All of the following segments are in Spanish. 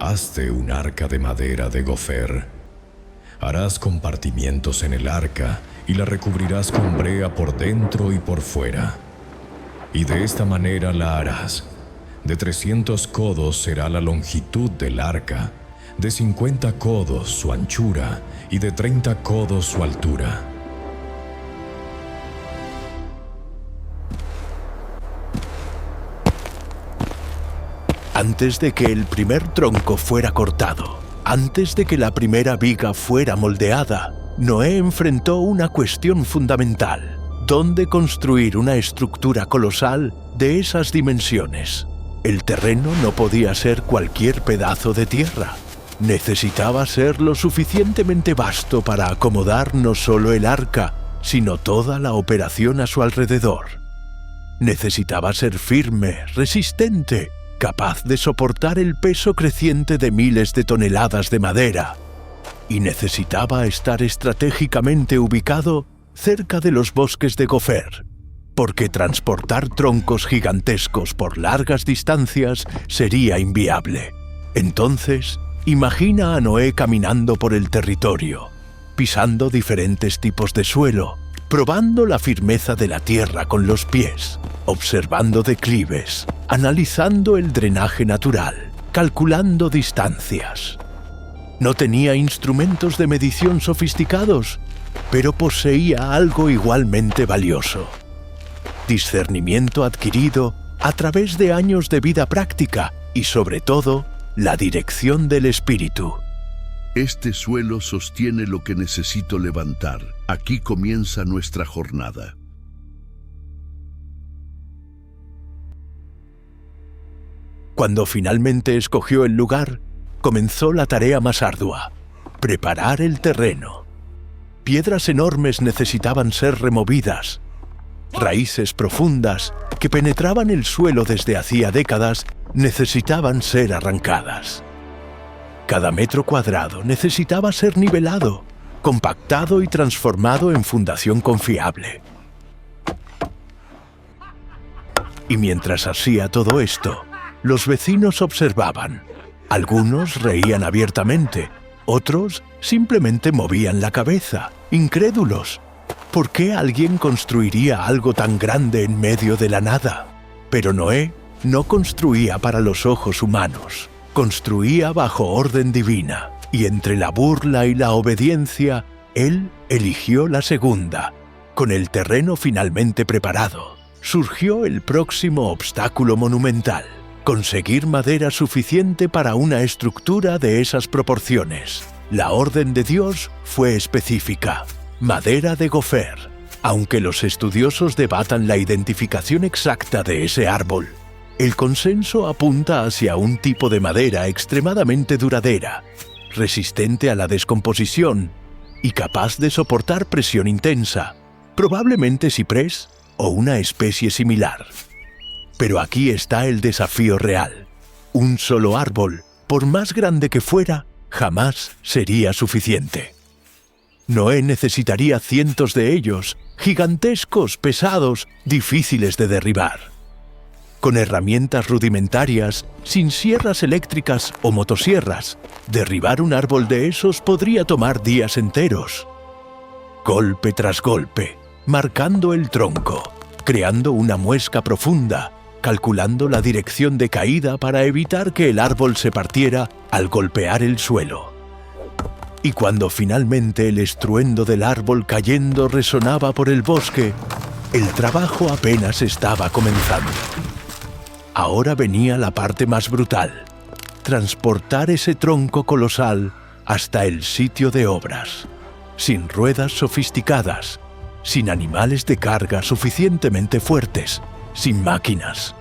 Hazte un arca de madera de gofer. Harás compartimientos en el arca y la recubrirás con brea por dentro y por fuera. Y de esta manera la harás. De 300 codos será la longitud del arca, de 50 codos su anchura y de 30 codos su altura. Antes de que el primer tronco fuera cortado, antes de que la primera viga fuera moldeada, Noé enfrentó una cuestión fundamental: ¿dónde construir una estructura colosal de esas dimensiones? El terreno no podía ser cualquier pedazo de tierra. Necesitaba ser lo suficientemente vasto para acomodar no solo el arca, sino toda la operación a su alrededor. Necesitaba ser firme, resistente, capaz de soportar el peso creciente de miles de toneladas de madera. Y necesitaba estar estratégicamente ubicado cerca de los bosques de gofer, porque transportar troncos gigantescos por largas distancias sería inviable. Entonces, imagina a Noé caminando por el territorio, pisando diferentes tipos de suelo, probando la firmeza de la tierra con los pies, observando declives, analizando el drenaje natural, calculando distancias. No tenía instrumentos de medición sofisticados, pero poseía algo igualmente valioso: discernimiento adquirido a través de años de vida práctica y, sobre todo, la dirección del espíritu. Este suelo sostiene lo que necesito levantar. Aquí comienza nuestra jornada. Cuando finalmente escogió el lugar, comenzó la tarea más ardua: preparar el terreno. Piedras enormes necesitaban ser removidas. Raíces profundas que penetraban el suelo desde hacía décadas necesitaban ser arrancadas. Cada metro cuadrado necesitaba ser nivelado, compactado y transformado en fundación confiable. Y mientras hacía todo esto, los vecinos observaban. Algunos reían abiertamente, otros simplemente movían la cabeza, incrédulos. ¿Por qué alguien construiría algo tan grande en medio de la nada? Pero Noé no construía para los ojos humanos, construía bajo orden divina, y entre la burla y la obediencia, él eligió la segunda. Con el terreno finalmente preparado, surgió el próximo obstáculo monumental: conseguir madera suficiente para una estructura de esas proporciones. La orden de Dios fue específica: madera de gofer. Aunque los estudiosos debatan la identificación exacta de ese árbol, el consenso apunta hacia un tipo de madera extremadamente duradera, resistente a la descomposición y capaz de soportar presión intensa, probablemente ciprés o una especie similar. Pero aquí está el desafío real: un solo árbol, por más grande que fuera, jamás sería suficiente. Noé necesitaría cientos de ellos, gigantescos, pesados, difíciles de derribar. Con herramientas rudimentarias, sin sierras eléctricas o motosierras, derribar un árbol de esos podría tomar días enteros. Golpe tras golpe, marcando el tronco, creando una muesca profunda, calculando la dirección de caída para evitar que el árbol se partiera al golpear el suelo. Y cuando finalmente el estruendo del árbol cayendo resonaba por el bosque, el trabajo apenas estaba comenzando. Ahora venía la parte más brutal: transportar ese tronco colosal hasta el sitio de obras, sin ruedas sofisticadas, sin animales de carga suficientemente fuertes, sin máquinas.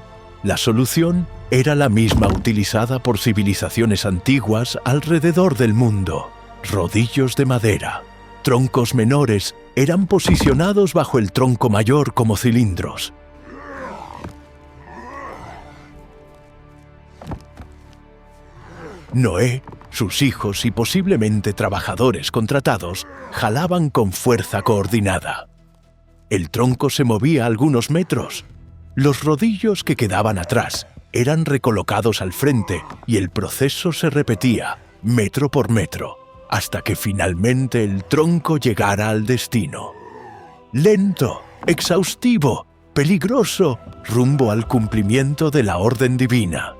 La solución era la misma utilizada por civilizaciones antiguas alrededor del mundo: rodillos de madera. Troncos menores eran posicionados bajo el tronco mayor como cilindros. Noé, sus hijos y posiblemente trabajadores contratados jalaban con fuerza coordinada. El tronco se movía algunos metros. Los rodillos que quedaban atrás eran recolocados al frente y el proceso se repetía, metro por metro, hasta que finalmente el tronco llegara al destino. Lento, exhaustivo, peligroso, rumbo al cumplimiento de la orden divina.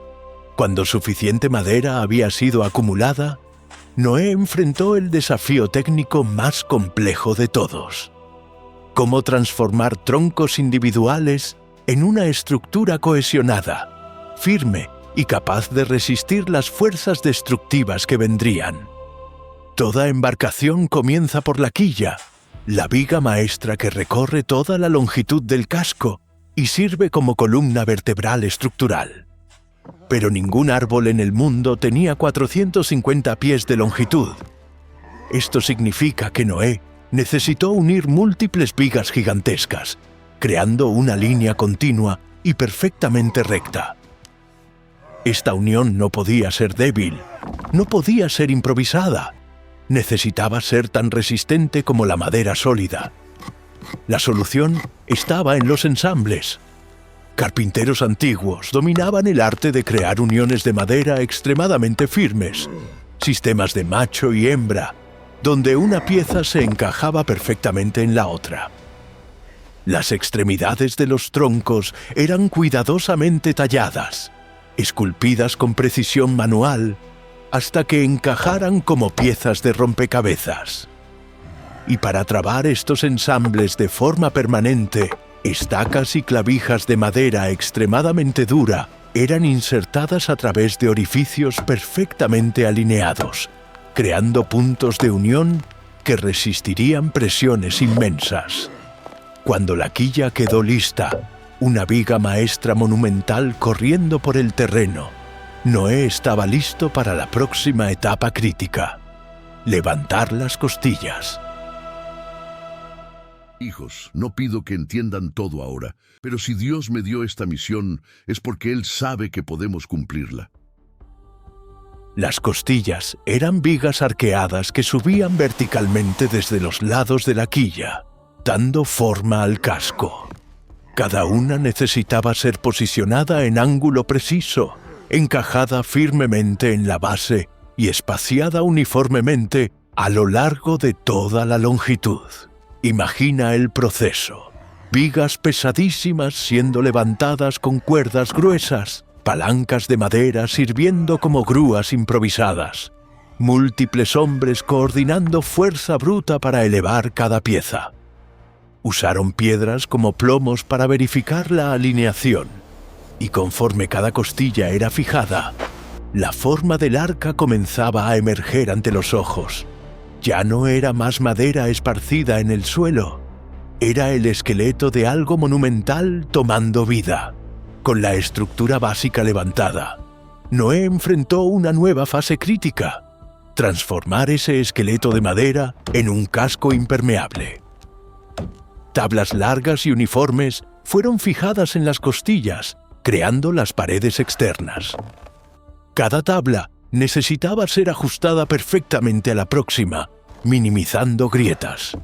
Cuando suficiente madera había sido acumulada, Noé enfrentó el desafío técnico más complejo de todos: cómo transformar troncos individuales en una estructura cohesionada, firme y capaz de resistir las fuerzas destructivas que vendrían. Toda embarcación comienza por la quilla, la viga maestra que recorre toda la longitud del casco y sirve como columna vertebral estructural. Pero ningún árbol en el mundo tenía 450 pies de longitud. Esto significa que Noé necesitó unir múltiples vigas gigantescas, creando una línea continua y perfectamente recta. Esta unión no podía ser débil, no podía ser improvisada. Necesitaba ser tan resistente como la madera sólida. La solución estaba en los ensambles. Carpinteros antiguos dominaban el arte de crear uniones de madera extremadamente firmes, sistemas de macho y hembra, donde una pieza se encajaba perfectamente en la otra. Las extremidades de los troncos eran cuidadosamente talladas, esculpidas con precisión manual, hasta que encajaran como piezas de rompecabezas. Y para trabar estos ensambles de forma permanente, estacas y clavijas de madera extremadamente dura eran insertadas a través de orificios perfectamente alineados, creando puntos de unión que resistirían presiones inmensas. Cuando la quilla quedó lista, una viga maestra monumental corriendo por el terreno, Noé estaba listo para la próxima etapa crítica: levantar las costillas. Hijos, no pido que entiendan todo ahora, pero si Dios me dio esta misión es porque Él sabe que podemos cumplirla. Las costillas eran vigas arqueadas que subían verticalmente desde los lados de la quilla, dando forma al casco. Cada una necesitaba ser posicionada en ángulo preciso, encajada firmemente en la base y espaciada uniformemente a lo largo de toda la longitud. Imagina el proceso: vigas pesadísimas siendo levantadas con cuerdas gruesas, palancas de madera sirviendo como grúas improvisadas, múltiples hombres coordinando fuerza bruta para elevar cada pieza. Usaron piedras como plomos para verificar la alineación, y conforme cada costilla era fijada, la forma del arca comenzaba a emerger ante los ojos. Ya no era más madera esparcida en el suelo, era el esqueleto de algo monumental tomando vida. Con la estructura básica levantada, Noé enfrentó una nueva fase crítica: transformar ese esqueleto de madera en un casco impermeable. Tablas largas y uniformes fueron fijadas en las costillas, creando las paredes externas. Cada tabla necesitaba ser ajustada perfectamente a la próxima, minimizando grietas.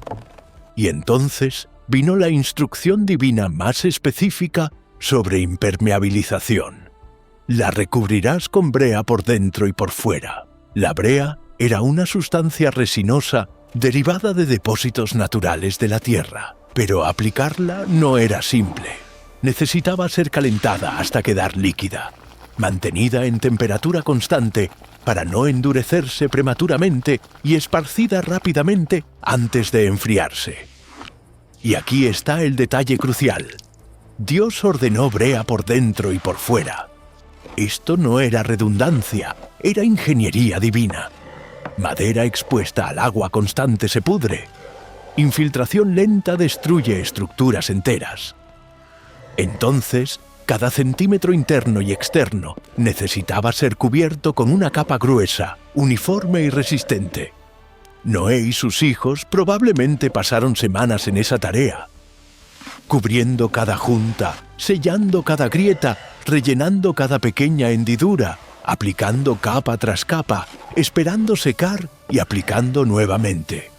Y entonces vino la instrucción divina más específica sobre impermeabilización. La recubrirás con brea por dentro y por fuera. La brea era una sustancia resinosa derivada de depósitos naturales de la tierra, pero aplicarla no era simple. Necesitaba ser calentada hasta quedar líquida, mantenida en temperatura constante para no endurecerse prematuramente y esparcida rápidamente antes de enfriarse. Y aquí está el detalle crucial: Dios ordenó brea por dentro y por fuera. Esto no era redundancia, era ingeniería divina. Madera expuesta al agua constante se pudre. Infiltración lenta destruye estructuras enteras. Entonces, cada centímetro interno y externo necesitaba ser cubierto con una capa gruesa, uniforme y resistente. Noé y sus hijos probablemente pasaron semanas en esa tarea, cubriendo cada junta, sellando cada grieta, rellenando cada pequeña hendidura, aplicando capa tras capa, esperando secar y aplicando nuevamente.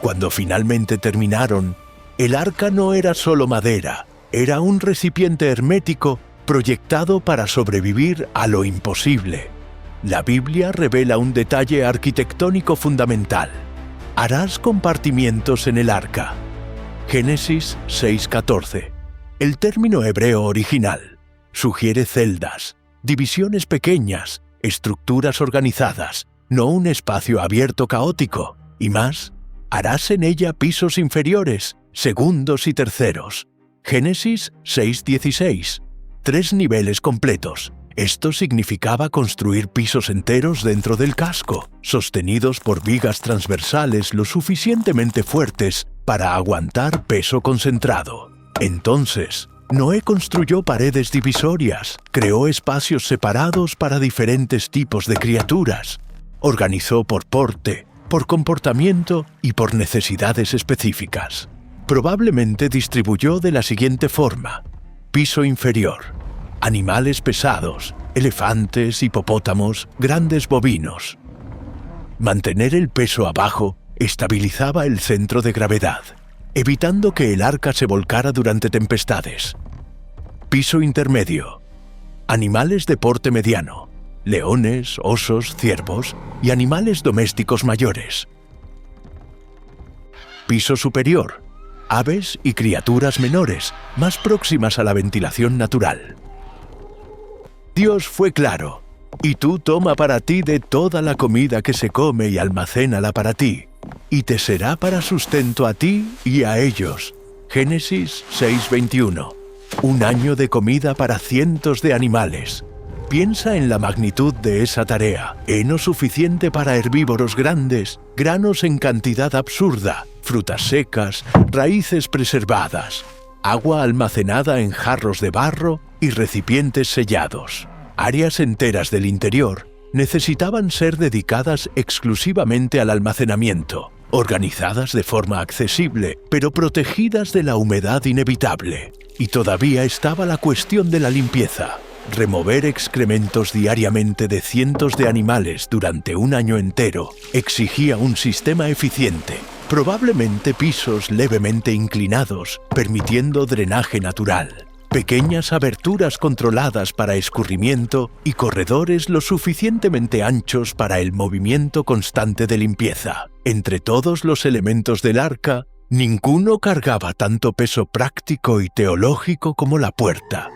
Cuando finalmente terminaron, el arca no era solo madera, era un recipiente hermético proyectado para sobrevivir a lo imposible. La Biblia revela un detalle arquitectónico fundamental. Harás compartimientos en el arca. Génesis 6:14. El término hebreo original sugiere celdas, divisiones pequeñas, estructuras organizadas, no un espacio abierto caótico, y más, harás en ella pisos inferiores, segundos y terceros. Génesis 6:16. 3 niveles completos. Esto significaba construir pisos enteros dentro del casco, sostenidos por vigas transversales lo suficientemente fuertes para aguantar peso concentrado. Entonces, Noé construyó paredes divisorias, creó espacios separados para diferentes tipos de criaturas, organizó por porte, por comportamiento y por necesidades específicas. Probablemente distribuyó de la siguiente forma: piso inferior, animales pesados, elefantes, hipopótamos, grandes bovinos. Mantener el peso abajo estabilizaba el centro de gravedad, evitando que el arca se volcara durante tempestades. Piso intermedio, animales de porte mediano, leones, osos, ciervos y animales domésticos mayores. Piso superior, aves y criaturas menores, más próximas a la ventilación natural. Dios fue claro: y tú toma para ti de toda la comida que se come y almacénala para ti, y te será para sustento a ti y a ellos. Génesis 6:21. Un año de comida para cientos de animales. Piensa en la magnitud de esa tarea. Heno suficiente para herbívoros grandes, granos en cantidad absurda, frutas secas, raíces preservadas, agua almacenada en jarros de barro y recipientes sellados. Áreas enteras del interior necesitaban ser dedicadas exclusivamente al almacenamiento, organizadas de forma accesible, pero protegidas de la humedad inevitable. Y todavía estaba la cuestión de la limpieza. Remover excrementos diariamente de cientos de animales durante un año entero exigía un sistema eficiente, probablemente pisos levemente inclinados, permitiendo drenaje natural, pequeñas aberturas controladas para escurrimiento y corredores lo suficientemente anchos para el movimiento constante de limpieza. Entre todos los elementos del arca, ninguno cargaba tanto peso práctico y teológico como la puerta.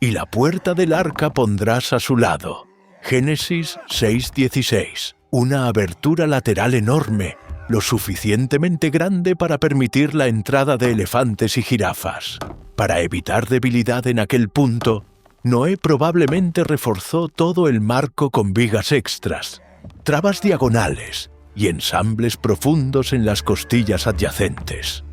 Y la puerta del arca pondrás a su lado. Génesis 6:16. Una abertura lateral enorme, lo suficientemente grande para permitir la entrada de elefantes y jirafas. Para evitar debilidad en aquel punto, Noé probablemente reforzó todo el marco con vigas extras, trabas diagonales y ensambles profundos en las costillas adyacentes.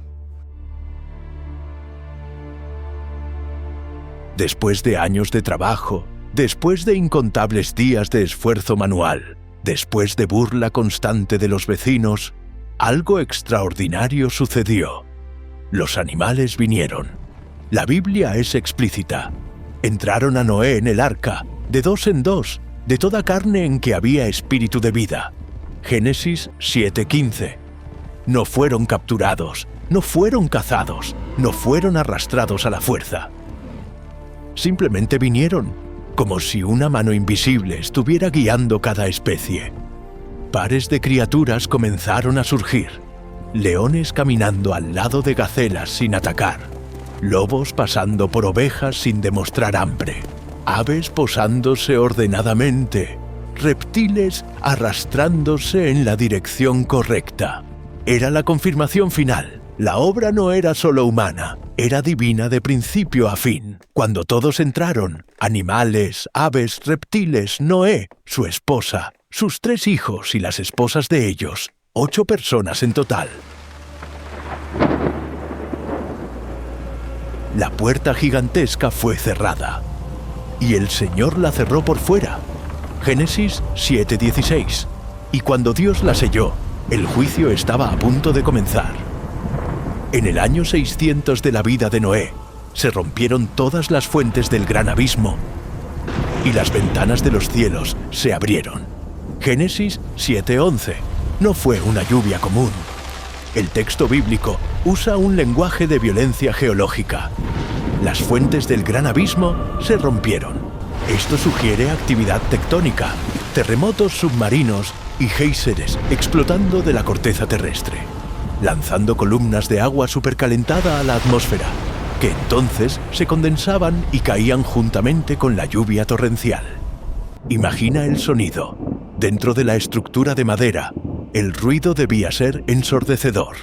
Después de años de trabajo, después de incontables días de esfuerzo manual, después de burla constante de los vecinos, algo extraordinario sucedió. Los animales vinieron. La Biblia es explícita. Entraron a Noé en el arca, de 2 en 2, de toda carne en que había espíritu de vida. Génesis 7:15. No fueron capturados, no fueron cazados, no fueron arrastrados a la fuerza. Simplemente vinieron, como si una mano invisible estuviera guiando cada especie. Pares de criaturas comenzaron a surgir. Leones caminando al lado de gacelas sin atacar. Lobos pasando por ovejas sin demostrar hambre. Aves posándose ordenadamente. Reptiles arrastrándose en la dirección correcta. Era la confirmación final. La obra no era solo humana, era divina de principio a fin. Cuando todos entraron, animales, aves, reptiles, Noé, su esposa, sus 3 hijos y las esposas de ellos, 8 personas en total. La puerta gigantesca fue cerrada, y el Señor la cerró por fuera. Génesis 7:16. Y cuando Dios la selló, el juicio estaba a punto de comenzar. En el año 600 de la vida de Noé, se rompieron todas las fuentes del gran abismo y las ventanas de los cielos se abrieron. Génesis 7:11. No fue una lluvia común. El texto bíblico usa un lenguaje de violencia geológica. Las fuentes del gran abismo se rompieron. Esto sugiere actividad tectónica, terremotos submarinos y géiseres explotando de la corteza terrestre, lanzando columnas de agua supercalentada a la atmósfera, que entonces se condensaban y caían juntamente con la lluvia torrencial. Imagina el sonido. Dentro de la estructura de madera, el ruido debía ser ensordecedor.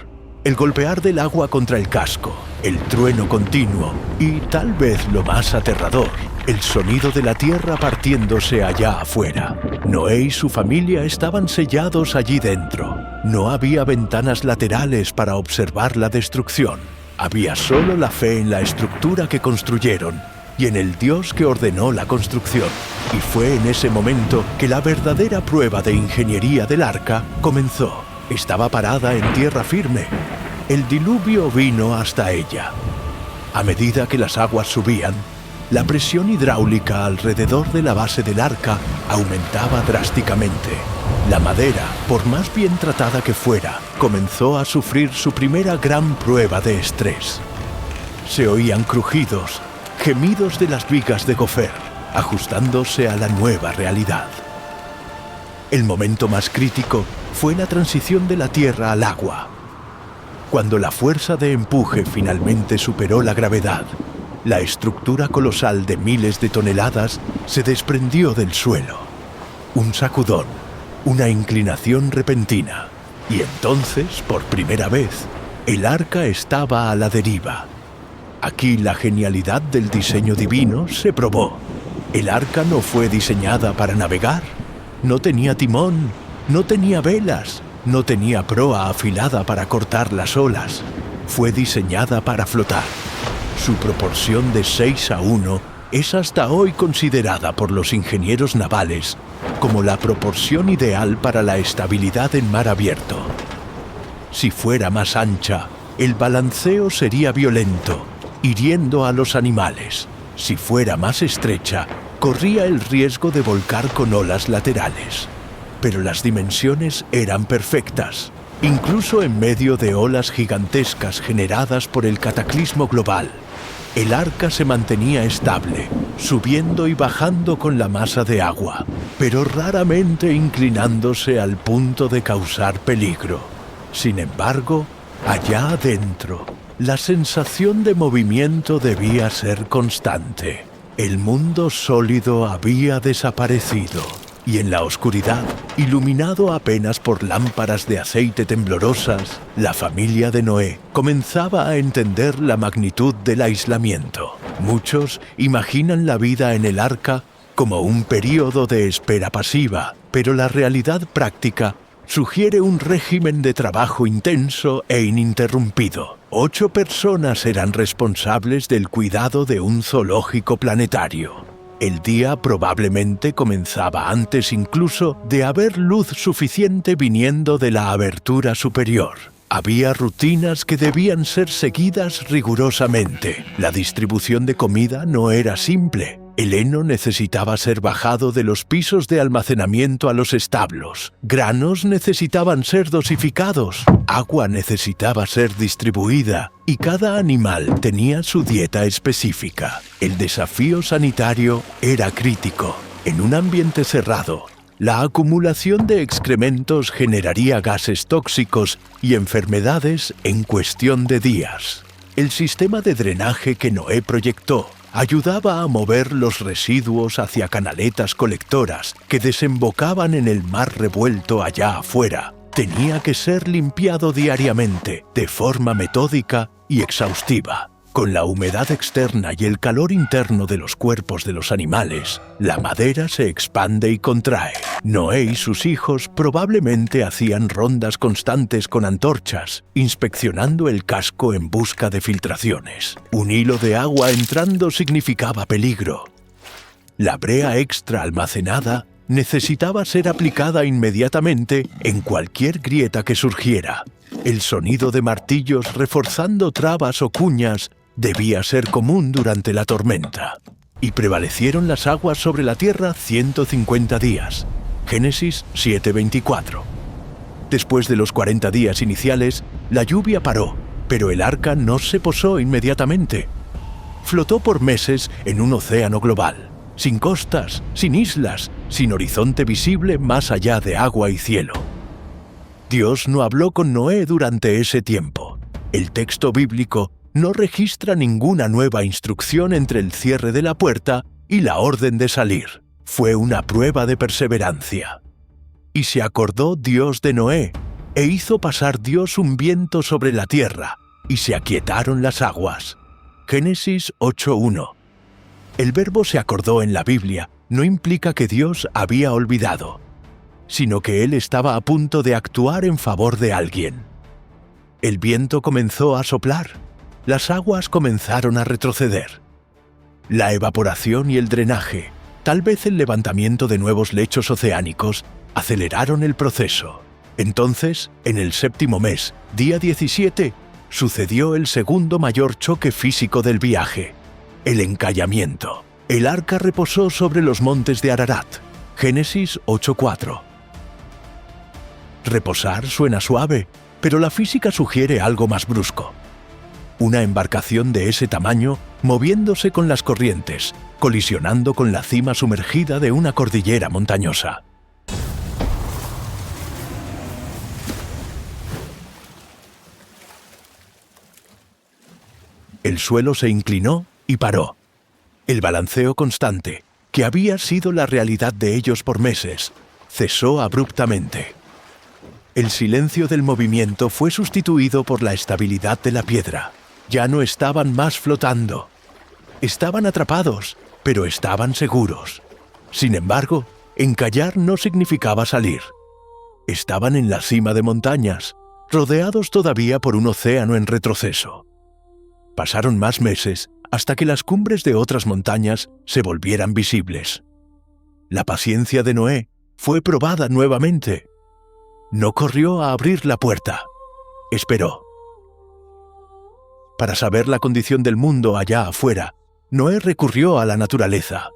El golpear del agua contra el casco, el trueno continuo y, tal vez lo más aterrador, el sonido de la tierra partiéndose allá afuera. Noé y su familia estaban sellados allí dentro. No había ventanas laterales para observar la destrucción. Había solo la fe en la estructura que construyeron y en el Dios que ordenó la construcción. Y fue en ese momento que la verdadera prueba de ingeniería del arca comenzó. Estaba parada en tierra firme. El diluvio vino hasta ella. A medida que las aguas subían, la presión hidráulica alrededor de la base del arca aumentaba drásticamente. La madera, por más bien tratada que fuera, comenzó a sufrir su primera gran prueba de estrés. Se oían crujidos, gemidos de las vigas de gofer, ajustándose a la nueva realidad. El momento más crítico fue la transición de la tierra al agua. Cuando la fuerza de empuje finalmente superó la gravedad, la estructura colosal de miles de toneladas se desprendió del suelo. Un sacudón, una inclinación repentina. Y entonces, por primera vez, el arca estaba a la deriva. Aquí la genialidad del diseño divino se probó. El arca no fue diseñada para navegar. No tenía timón, no tenía velas, no tenía proa afilada para cortar las olas. Fue diseñada para flotar. Su proporción de 6:1 es hasta hoy considerada por los ingenieros navales como la proporción ideal para la estabilidad en mar abierto. Si fuera más ancha, el balanceo sería violento, hiriendo a los animales. Si fuera más estrecha, corría el riesgo de volcar con olas laterales. Pero las dimensiones eran perfectas, incluso en medio de olas gigantescas generadas por el cataclismo global. El arca se mantenía estable, subiendo y bajando con la masa de agua, pero raramente inclinándose al punto de causar peligro. Sin embargo, allá adentro, la sensación de movimiento debía ser constante. El mundo sólido había desaparecido, y en la oscuridad, iluminado apenas por lámparas de aceite temblorosas, la familia de Noé comenzaba a entender la magnitud del aislamiento. Muchos imaginan la vida en el arca como un período de espera pasiva, pero la realidad práctica sugiere un régimen de trabajo intenso e ininterrumpido. 8 personas eran responsables del cuidado de un zoológico planetario. El día probablemente comenzaba antes incluso de haber luz suficiente viniendo de la abertura superior. Había rutinas que debían ser seguidas rigurosamente. La distribución de comida no era simple. El heno necesitaba ser bajado de los pisos de almacenamiento a los establos. Granos necesitaban ser dosificados. Agua necesitaba ser distribuida. Y cada animal tenía su dieta específica. El desafío sanitario era crítico. En un ambiente cerrado, la acumulación de excrementos generaría gases tóxicos y enfermedades en cuestión de días. El sistema de drenaje que Noé proyectó ayudaba a mover los residuos hacia canaletas colectoras que desembocaban en el mar revuelto allá afuera. Tenía que ser limpiado diariamente, de forma metódica y exhaustiva. Con la humedad externa y el calor interno de los cuerpos de los animales, la madera se expande y contrae. Noé y sus hijos probablemente hacían rondas constantes con antorchas, inspeccionando el casco en busca de filtraciones. Un hilo de agua entrando significaba peligro. La brea extra almacenada necesitaba ser aplicada inmediatamente en cualquier grieta que surgiera. El sonido de martillos reforzando trabas o cuñas debía ser común durante la tormenta. Y prevalecieron las aguas sobre la tierra 150 días. Génesis 7:24. Después de los 40 días iniciales, la lluvia paró, pero el arca no se posó inmediatamente. flotó por meses en un océano global, sin costas, sin islas, sin horizonte visible más allá de agua y cielo. Dios no habló con Noé durante ese tiempo. El texto bíblico no registra ninguna nueva instrucción entre el cierre de la puerta y la orden de salir. Fue una prueba de perseverancia. Y se acordó Dios de Noé, e hizo pasar Dios un viento sobre la tierra, y se aquietaron las aguas. Génesis 8:1. El verbo se acordó en la Biblia no implica que Dios había olvidado, sino que Él estaba a punto de actuar en favor de alguien. El viento comenzó a soplar, las aguas comenzaron a retroceder. La evaporación y el drenaje, tal vez el levantamiento de nuevos lechos oceánicos, aceleraron el proceso. Entonces, en el 7º mes, día 17, sucedió el segundo mayor choque físico del viaje, el encallamiento. El arca reposó sobre los montes de Ararat. Génesis 8:4. Reposar suena suave, pero la física sugiere algo más brusco. Una embarcación de ese tamaño moviéndose con las corrientes, colisionando con la cima sumergida de una cordillera montañosa. El suelo se inclinó y paró. El balanceo constante, que había sido la realidad de ellos por meses, cesó abruptamente. El silencio del movimiento fue sustituido por la estabilidad de la piedra. Ya no estaban más flotando. Estaban atrapados, pero estaban seguros. Sin embargo, encallar no significaba salir. Estaban en la cima de montañas, rodeados todavía por un océano en retroceso. Pasaron más meses hasta que las cumbres de otras montañas se volvieran visibles. La paciencia de Noé fue probada nuevamente. No corrió a abrir la puerta. Esperó. Para saber la condición del mundo allá afuera, Noé recurrió a la naturaleza.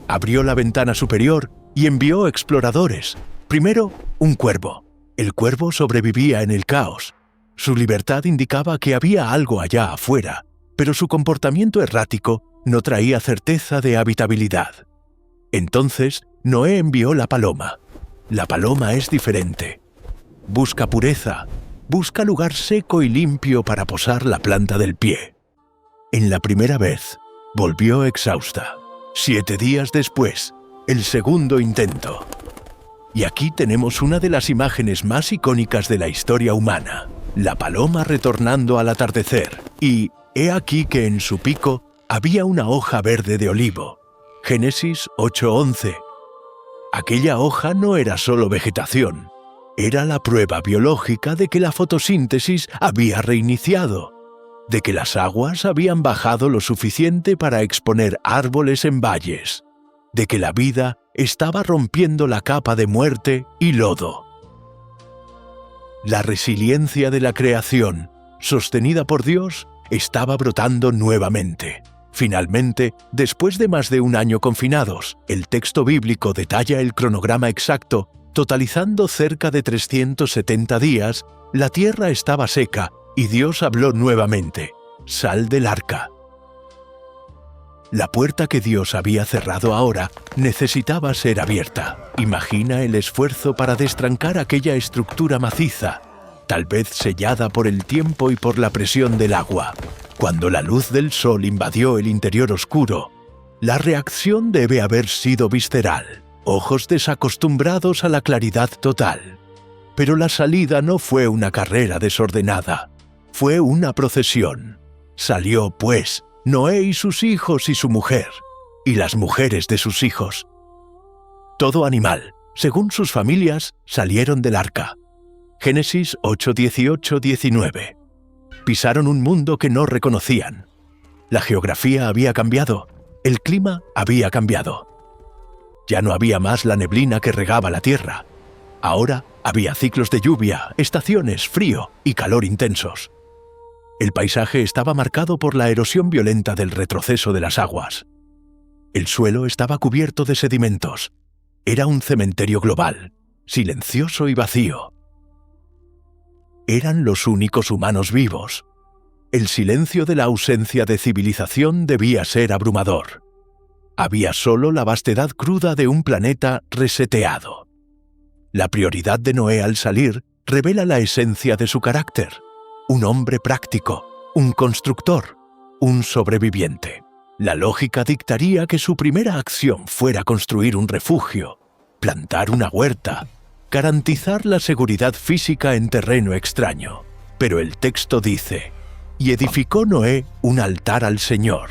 Abrió la ventana superior y envió exploradores. Primero, un cuervo. El cuervo sobrevivía en el caos. Su libertad indicaba que había algo allá afuera, pero su comportamiento errático no traía certeza de habitabilidad. Entonces, Noé envió la paloma. La paloma es diferente. Busca pureza, busca lugar seco y limpio para posar la planta del pie. En la primera vez, volvió exhausta. 7 días después, el segundo intento. Y aquí tenemos una de las imágenes más icónicas de la historia humana. La paloma retornando al atardecer, y he aquí que en su pico había una hoja verde de olivo. Génesis 8:11. Aquella hoja no era solo vegetación, era la prueba biológica de que la fotosíntesis había reiniciado, de que las aguas habían bajado lo suficiente para exponer árboles en valles, de que la vida estaba rompiendo la capa de muerte y lodo. La resiliencia de la creación, sostenida por Dios, estaba brotando nuevamente. Finalmente, después de más de un año confinados, el texto bíblico detalla el cronograma exacto, totalizando cerca de 370 días, la tierra estaba seca y Dios habló nuevamente: «Sal del arca». La puerta que Dios había cerrado ahora necesitaba ser abierta. Imagina el esfuerzo para destrancar aquella estructura maciza, tal vez sellada por el tiempo y por la presión del agua. Cuando la luz del sol invadió el interior oscuro, la reacción debe haber sido visceral, ojos desacostumbrados a la claridad total. Pero la salida no fue una carrera desordenada, fue una procesión. Salió, pues, Noé y sus hijos y su mujer, y las mujeres de sus hijos. Todo animal, según sus familias, salieron del arca. Génesis 8:18-19. Pisaron un mundo que no reconocían. La geografía había cambiado, el clima había cambiado. Ya no había más la neblina que regaba la tierra. Ahora había ciclos de lluvia, estaciones, frío y calor intensos. El paisaje estaba marcado por la erosión violenta del retroceso de las aguas. El suelo estaba cubierto de sedimentos. Era un cementerio global, silencioso y vacío. Eran los únicos humanos vivos. El silencio de la ausencia de civilización debía ser abrumador. Había solo la vastedad cruda de un planeta reseteado. La prioridad de Noé al salir revela la esencia de su carácter. Un hombre práctico, un constructor, un sobreviviente. La lógica dictaría que su primera acción fuera construir un refugio, plantar una huerta, garantizar la seguridad física en terreno extraño. Pero el texto dice: «Y edificó Noé un altar al Señor».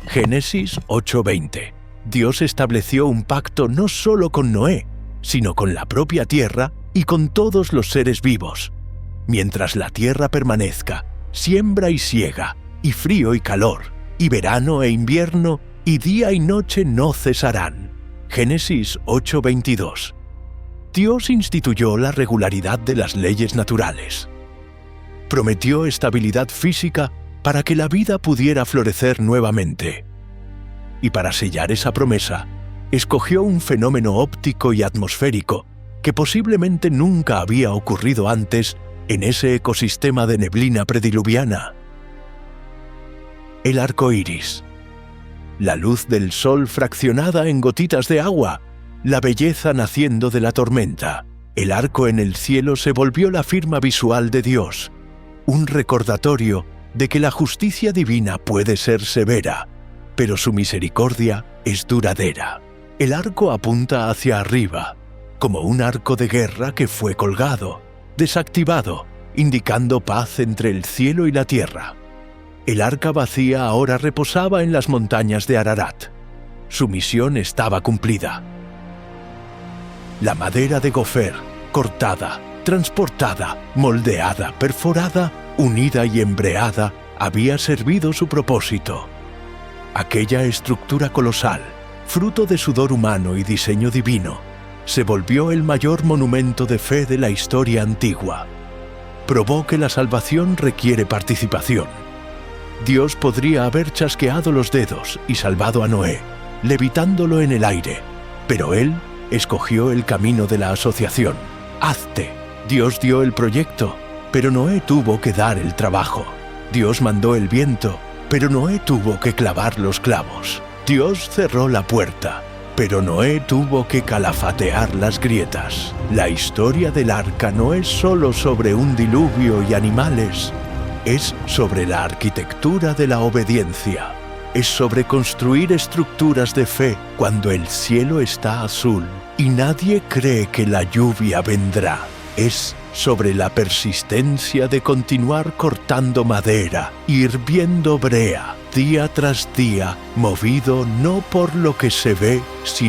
Génesis 8:20. Dios estableció un pacto no solo con Noé, sino con la propia tierra y con todos los seres vivos. Mientras la tierra permanezca, siembra y siega, y frío y calor, y verano e invierno, y día y noche no cesarán. Génesis 8:22. Dios instituyó la regularidad de las leyes naturales. Prometió estabilidad física para que la vida pudiera florecer nuevamente. Y para sellar esa promesa, escogió un fenómeno óptico y atmosférico que posiblemente nunca había ocurrido antes en ese ecosistema de neblina prediluviana. El arco iris. La luz del sol fraccionada en gotitas de agua, la belleza naciendo de la tormenta. El arco en el cielo se volvió la firma visual de Dios, un recordatorio de que la justicia divina puede ser severa, pero su misericordia es duradera. El arco apunta hacia arriba, como un arco de guerra que fue colgado, desactivado, indicando paz entre el cielo y la tierra. El arca vacía ahora reposaba en las montañas de Ararat. Su misión estaba cumplida. La madera de gofer, cortada, transportada, moldeada, perforada, unida y embreada, había servido su propósito. Aquella estructura colosal, fruto de sudor humano y diseño divino, se volvió el mayor monumento de fe de la historia antigua. Probó que la salvación requiere participación. Dios podría haber chasqueado los dedos y salvado a Noé, levitándolo en el aire, pero él escogió el camino de la asociación. Hazte. Dios dio el proyecto, pero Noé tuvo que dar el trabajo. Dios mandó el viento, pero Noé tuvo que clavar los clavos. Dios cerró la puerta, pero Noé tuvo que calafatear las grietas. La historia del arca no es solo sobre un diluvio y animales, es sobre la arquitectura de la obediencia. Es sobre construir estructuras de fe cuando el cielo está azul y nadie cree que la lluvia vendrá. Es sobre la persistencia de continuar cortando madera, hirviendo brea, día tras día, movido no por lo que se ve, sino